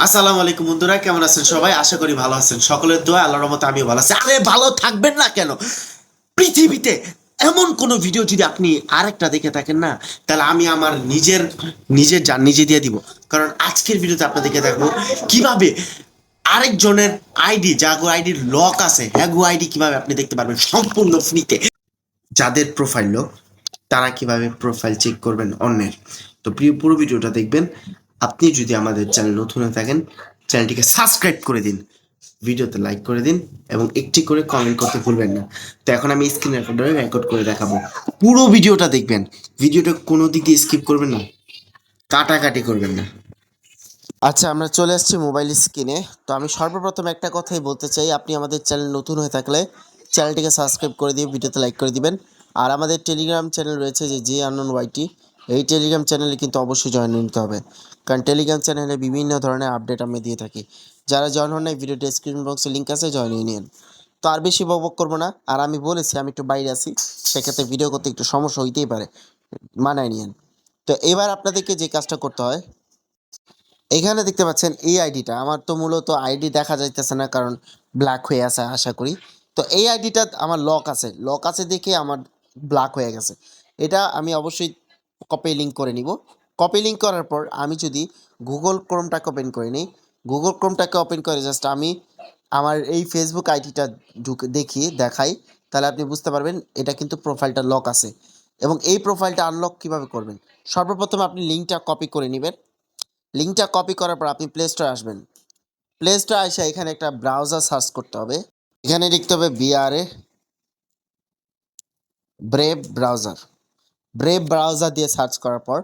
আসসালামু আলাইকুম বন্ধুরা, কেমন আছেন সবাই? আশা করি ভালো আছেন। সকলের দোয়া, আল্লাহর রহমতে আমিও ভালো আছি। আরে ভালো থাকবেন না কেন? পৃথিবীতে এমন কোন ভিডিও যদি আপনি আরেকটা দেখে থাকেন না, তাহলে আমি আমার নিজের জান নিজে দিয়ে দিব। কারণ আজকের ভিডিওতে আপনাদেরকে দেখবো কিভাবে আরেকজনের আইডি, যাগো আইডির লক আছে, হ্যাগো আইডি কিভাবে আপনি দেখতে পারবেন সম্পূর্ণ ফ্রিতে। যাদের প্রোফাইল লক, তারা কিভাবে প্রোফাইল চেক করবেন অন্যের। তো পুরো ভিডিওটা দেখবেন। আপনি যদি আমাদের চ্যানেল নতুন হয়ে থাকেন, চ্যানেলটিকে সাবস্ক্রাইব করে দিন, ভিডিওতে লাইক করে দিন এবং একটি করে কমেন্ট করতে ভুলবেন না। তো এখন আমি স্ক্রিন রেকর্ড করে দেখাবো। পুরো ভিডিওটা দেখবেন, ভিডিওটা কোনো দিক দিয়ে স্কিপ করবেন না, কাটাকাটি করবেন না। আচ্ছা, আমরা চলে আসছি মোবাইল স্ক্রিনে। তো আমি সর্বপ্রথম একটা কথাই বলতে চাই, আপনি আমাদের চ্যানেল নতুন হয়ে থাকলে চ্যানেলটিকে সাবস্ক্রাইব করে দিয়ে ভিডিওতে লাইক করে দিবেন। আর আমাদের টেলিগ্রাম চ্যানেল রয়েছে যে আননোন ওয়াইটি, এই টেলিগ্রাম চ্যানেলে কিন্তু অবশ্যই জয়েন নিতে হবে, কারণ টেলিগ্রাম চ্যানেলে বিভিন্ন ধরনের আপডেট আমি দিয়ে থাকি। যারা জয়েন হন নাই, ভিডিও ডেসক্রিপশন বক্সে লিঙ্ক আছে, জয়েন হয়ে নিন। তো আর বেশি বকবক করবো না। আর আমি বলেছি আমি একটু বাইরে আছি, সেক্ষেত্রে ভিডিও করতে একটু সমস্যা হইতেই পারে, মানায় নিন। তো এবার আপনাদেরকে যে কাজটা করতে হয়, এখানে দেখতে পাচ্ছেন এই আইডিটা আমার তো মূলত আইডি দেখা যাইতেছে না, কারণ ব্ল্যাক হয়ে আছে আশা করি। তো এই আইডিটা আমার লক আছে দেখে আমার ব্ল্যাক হয়ে গেছে। এটা আমি অবশ্যই কপি লিঙ্ক করে নিব। কপি লিঙ্ক করার পর আমি যদি গুগল ক্রোমটাকে ওপেন করে নিই, গুগল ক্রোমটাকে ওপেন করে জাস্ট আমি আমার এই ফেসবুক আইডিটা দেখাই, তাহলে আপনি বুঝতে পারবেন এটা কিন্তু প্রোফাইলটা লক আছে। এবং এই প্রোফাইলটা আনলক কিভাবে করবেন, সর্বপ্রথম আপনি লিঙ্কটা কপি করে নেবেন। লিঙ্কটা কপি করার পর আপনি প্লে স্টোরে আসবেন। প্লে স্টোরে এসে এখানে একটা ব্রাউজার সার্চ করতে হবে। এখানে লিখতে হবে BRA, ব্রেভ ব্রাউজার দিয়ে সার্চ করার পর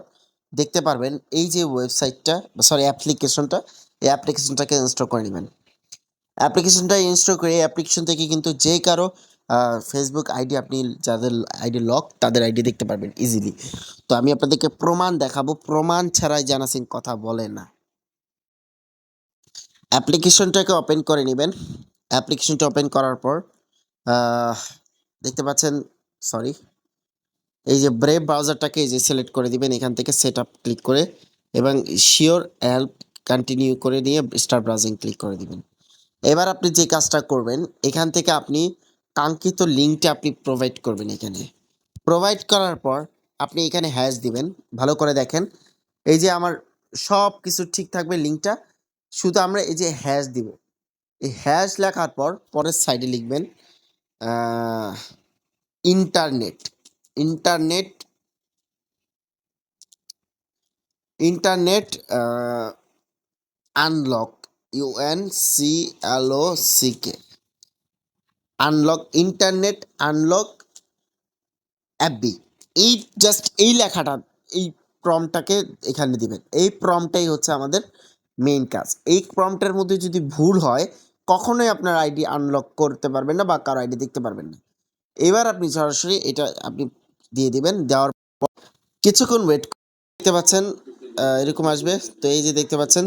দেখতে পারবেন এই যে ওয়েবসাইটটা, সরি অ্যাপ্লিকেশনটা, এই অ্যাপ্লিকেশনটাকে ইনস্টল করে নেবেন। অ্যাপ্লিকেশনটা ইনস্টল করে এই অ্যাপ্লিকেশন থেকে কিন্তু যে কারো ফেসবুক আইডি, আপনি যাদের আইডি লক তাদের আইডি দেখতে পারবেন ইজিলি। তো আমি আপনাদেরকে প্রমাণ দেখাবো, প্রমাণ ছাড়াই জানাসিন কথা বলে না। অ্যাপ্লিকেশনটাকে ওপেন করে নেবেন। অ্যাপ্লিকেশনটা ওপেন করার পর আহ, দেখতে পাচ্ছেন, সরি, এই যে ব্রেভ ব্রাউজারটাকে এই যে সিলেক্ট করে দিবেন, এখান থেকে সেট আপ ক্লিক করে এবং শিওর হেল্প কন্টিনিউ করে নিয়ে স্টার্ট ব্রাউজিং ক্লিক করে দিবেন। এবার আপনি যে কাজটা করবেন, এখান থেকে আপনি কাঙ্ক্ষিত লিঙ্কটা আপনি প্রোভাইড করবেন। এখানে প্রোভাইড করার পর আপনি এখানে হ্যাশ দিবেন। ভালো করে দেখেন, এই যে আমার সব কিছু ঠিক থাকবে লিঙ্কটা, শুধু আমরা এই যে হ্যাশ দিব। এই হ্যাশ লেখার পর পরের সাইডে লিখবেন internet, internet, internet unlock, UNCLOCK, unlock, internet unlock FB। এই জাস্ট এই লেখাটা, এই প্রম্পটটাকে এখানে দিবেন। এই প্রম্পটটাই হচ্ছে আমাদের মেইন কাজ। এই প্রম্পটের মধ্যে যদি ভুল হয়, কখনোই আপনার আইডি আনলক করতে পারবেন না বা কারো আইডি দেখতে পারবেন না। এবার আপনি সরাসরি এটা আপনি দিয়ে দিবেন। দেওয়ার পর কিছুক্ষণ ওয়েট, দেখতে পাচ্ছেন এরকম আসবে। তো এই যে দেখতে পাচ্ছেন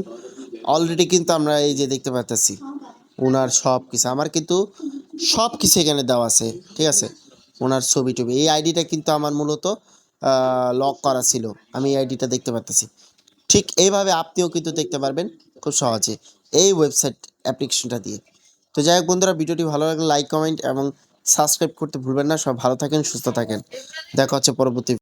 অলরেডি কিন্তু আমরা এই যে দেখতে পাচ্ছি ওনার সব কিছু, আমার কিন্তু সব কিছু এখানে দেওয়া আছে, ঠিক আছে, ওনার ছবি টবি। এই আইডিটা কিন্তু আমার মূলত লক করা ছিল, আমি এই আইডিটা দেখতে পাচ্ছি। ঠিক এইভাবে আপনিও কিন্তু দেখতে পারবেন খুব সহজে এই ওয়েবসাইট অ্যাপ্লিকেশনটা দিয়ে। তো যাই হোক বন্ধুরা, ভিডিওটি ভালো লাগলে লাইক, কমেন্ট এবং সাবস্ক্রাইব করতে ভুলবেন না। সব ভালো থাকেন, সুস্থ থাকেন, দেখা হচ্ছে পরবর্তী